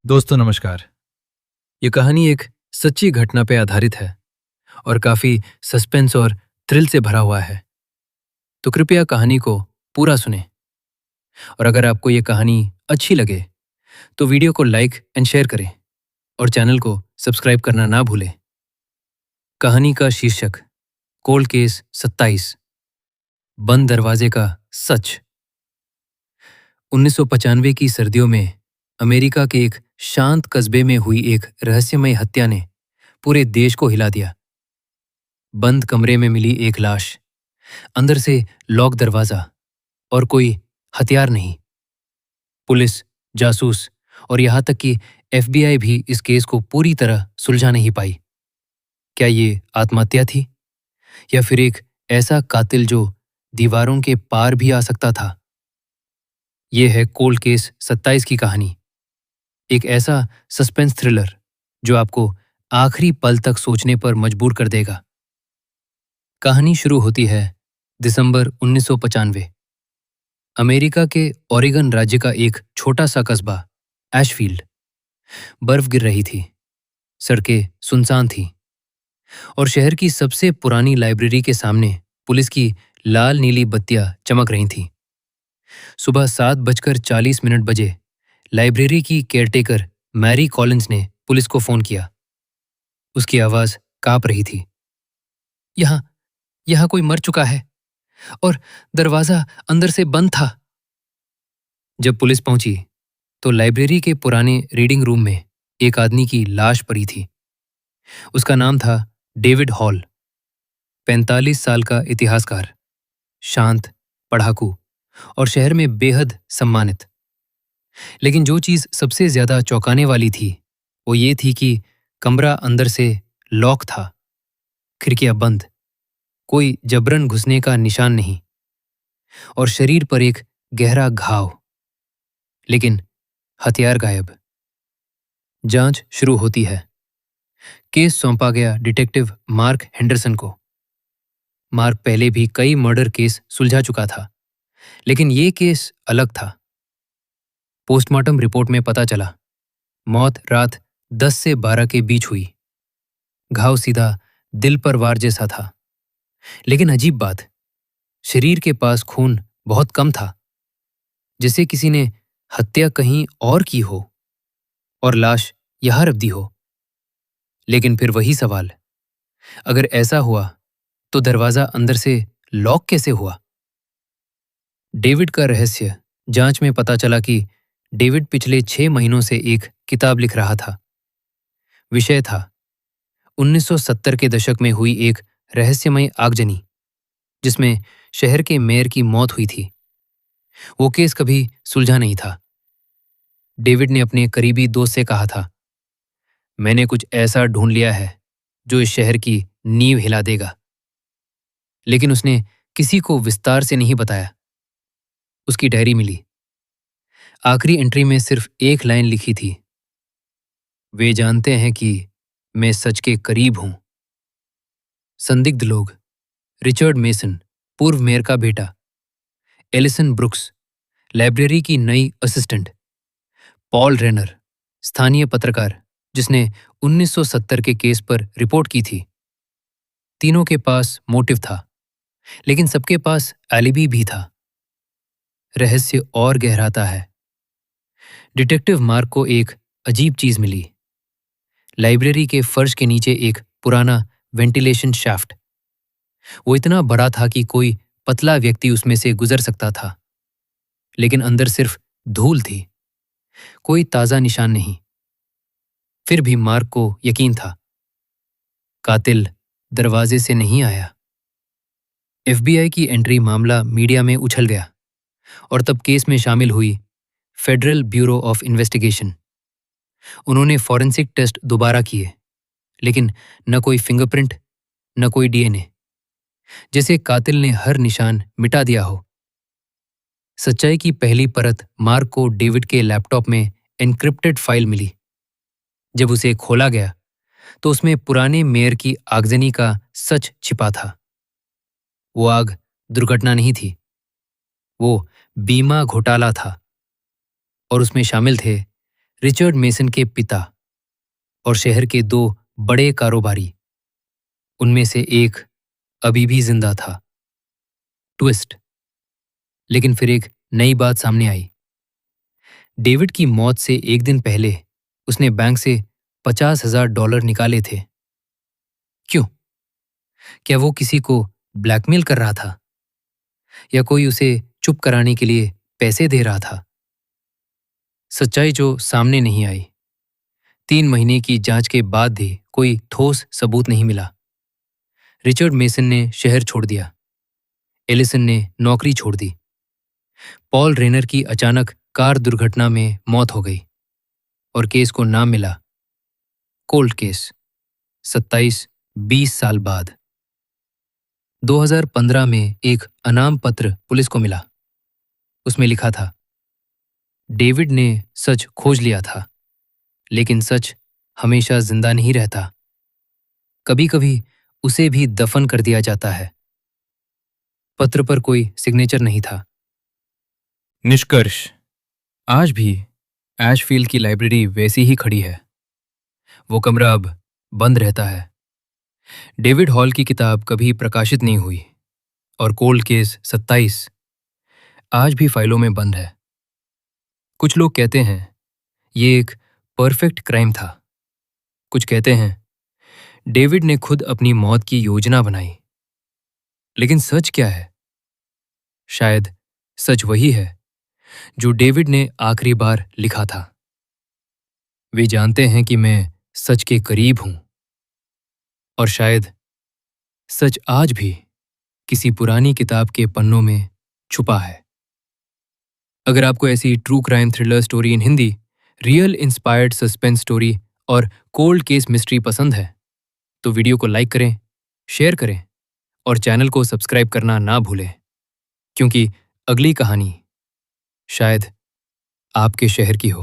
दोस्तों नमस्कार। ये कहानी एक सच्ची घटना पे आधारित है और काफी सस्पेंस और थ्रिल से भरा हुआ है। तो कृपया कहानी को पूरा सुनें और अगर आपको ये कहानी अच्छी लगे तो वीडियो को लाइक एंड शेयर करें और चैनल को सब्सक्राइब करना ना भूलें। कहानी का शीर्षक कोल्ड केस 27 बंद दरवाजे का सच। 1995 की सर्दियों में अमेरिका के एक शांत कस्बे में हुई एक रहस्यमय हत्या ने पूरे देश को हिला दिया। बंद कमरे में मिली एक लाश, अंदर से लॉक दरवाजा और कोई हथियार नहीं। पुलिस, जासूस और यहां तक कि एफबीआई भी इस केस को पूरी तरह सुलझा नहीं पाई। क्या ये आत्महत्या थी या फिर एक ऐसा कातिल जो दीवारों के पार भी आ सकता था? ये है कोल्ड केस 27 की कहानी, एक ऐसा सस्पेंस थ्रिलर जो आपको आखिरी पल तक सोचने पर मजबूर कर देगा। कहानी शुरू होती है दिसंबर 1995। अमेरिका के ओरेगन राज्य का एक छोटा सा कस्बा एशफील्ड। बर्फ गिर रही थी, सड़कें सुनसान थीं और शहर की सबसे पुरानी लाइब्रेरी के सामने पुलिस की लाल नीली बत्तियां चमक रही थीं। सुबह 7:40 बजे लाइब्रेरी की केयरटेकर मैरी कॉलिंस ने पुलिस को फोन किया। उसकी आवाज कांप रही थी। यहाँ यहाँ कोई मर चुका है और दरवाजा अंदर से बंद था। जब पुलिस पहुंची तो लाइब्रेरी के पुराने रीडिंग रूम में एक आदमी की लाश पड़ी थी। उसका नाम था डेविड हॉल। 45 साल का इतिहासकार, शांत, पढ़ाकू और शहर में बेहद सम्मानित। लेकिन जो चीज सबसे ज्यादा चौंकाने वाली थी वो ये थी कि कमरा अंदर से लॉक था, खिड़कियां बंद, कोई जबरन घुसने का निशान नहीं और शरीर पर एक गहरा घाव, लेकिन हथियार गायब। जांच शुरू होती है। केस सौंपा गया डिटेक्टिव मार्क हेंडरसन को। मार्क पहले भी कई मर्डर केस सुलझा चुका था, लेकिन ये केस अलग था। पोस्टमार्टम रिपोर्ट में पता चला मौत रात 10 से 12 के बीच हुई। घाव सीधा दिल पर वार जैसा था, लेकिन अजीब बात, शरीर के पास खून बहुत कम था, जैसे किसी ने हत्या कहीं और की हो और लाश यहां रख दी हो। लेकिन फिर वही सवाल, अगर ऐसा हुआ तो दरवाजा अंदर से लॉक कैसे हुआ? डेविड का रहस्य। जांच में पता चला कि डेविड पिछले 6 महीनों से एक किताब लिख रहा था। विषय था 1970 के दशक में हुई एक रहस्यमय आगजनी जिसमें शहर के मेयर की मौत हुई थी। वो केस कभी सुलझा नहीं था। डेविड ने अपने करीबी दोस्त से कहा था, मैंने कुछ ऐसा ढूंढ लिया है जो इस शहर की नींव हिला देगा। लेकिन उसने किसी को विस्तार से नहीं बताया। उसकी डायरी मिली। आखिरी एंट्री में सिर्फ एक लाइन लिखी थी, वे जानते हैं कि मैं सच के करीब हूं। संदिग्ध लोग: रिचर्ड मेसन, पूर्व मेयर का बेटा; एलिसन ब्रुक्स, लाइब्रेरी की नई असिस्टेंट; पॉल रेनर, स्थानीय पत्रकार जिसने 1970 के केस पर रिपोर्ट की थी। तीनों के पास मोटिव था, लेकिन सबके पास एलिबी भी था। रहस्य और गहराता है। डिटेक्टिव मार्क को एक अजीब चीज मिली। लाइब्रेरी के फर्श के नीचे एक पुराना वेंटिलेशन शाफ्ट। वो इतना बड़ा था कि कोई पतला व्यक्ति उसमें से गुजर सकता था, लेकिन अंदर सिर्फ धूल थी, कोई ताजा निशान नहीं। फिर भी मार्क को यकीन था, कातिल दरवाजे से नहीं आया। एफबीआई की एंट्री मामला मीडिया में उछल गया और तब केस में शामिल हुई फेडरल ब्यूरो ऑफ इन्वेस्टिगेशन। उन्होंने फॉरेंसिक टेस्ट दोबारा किए, लेकिन न कोई फिंगरप्रिंट, न कोई डीएनए, जैसे कातिल ने हर निशान मिटा दिया हो। सच्चाई की पहली परत मार्क को डेविड के लैपटॉप में एन्क्रिप्टेड फाइल मिली। जब उसे खोला गया तो उसमें पुराने मेयर की आगजनी का सच छिपा था। वो आग दुर्घटना नहीं थी, वो बीमा घोटाला था और उसमें शामिल थे रिचर्ड मेसन के पिता और शहर के दो बड़े कारोबारी, उनमें से एक अभी भी जिंदा था। ट्विस्ट। लेकिन फिर एक नई बात सामने आई। डेविड की मौत से एक दिन पहले उसने बैंक से $50,000 निकाले थे। क्यों? क्या वो किसी को ब्लैकमेल कर रहा था या कोई उसे चुप कराने के लिए पैसे दे रहा था? सच्चाई जो सामने नहीं आई। 3 महीने की जांच के बाद भी कोई ठोस सबूत नहीं मिला। रिचर्ड मेसन ने शहर छोड़ दिया। एलिसन ने नौकरी छोड़ दी। पॉल रेनर की अचानक कार दुर्घटना में मौत हो गई और केस को नाम मिला कोल्ड केस। 27-20 साल बाद 2015 में एक अनाम पत्र पुलिस को मिला। उसमें लिखा था, डेविड ने सच खोज लिया था, लेकिन सच हमेशा जिंदा नहीं रहता। कभी कभी उसे भी दफन कर दिया जाता है। पत्र पर कोई सिग्नेचर नहीं था। निष्कर्ष, आज भी एशफील्ड की लाइब्रेरी वैसी ही खड़ी है। वो कमरा अब बंद रहता है। डेविड हॉल की किताब कभी प्रकाशित नहीं हुई और कोल्ड केस 27 आज भी फाइलों में बंद है। कुछ लोग कहते हैं ये एक परफेक्ट क्राइम था। कुछ कहते हैं डेविड ने खुद अपनी मौत की योजना बनाई। लेकिन सच क्या है? शायद सच वही है जो डेविड ने आखिरी बार लिखा था। वे जानते हैं कि मैं सच के करीब हूं, और शायद सच आज भी किसी पुरानी किताब के पन्नों में छुपा है। अगर आपको ऐसी true crime thriller story in Hindi, real inspired suspense story और कोल्ड केस मिस्ट्री पसंद है तो वीडियो को लाइक करें, शेयर करें और चैनल को सब्सक्राइब करना ना भूलें, क्योंकि अगली कहानी शायद आपके शहर की हो।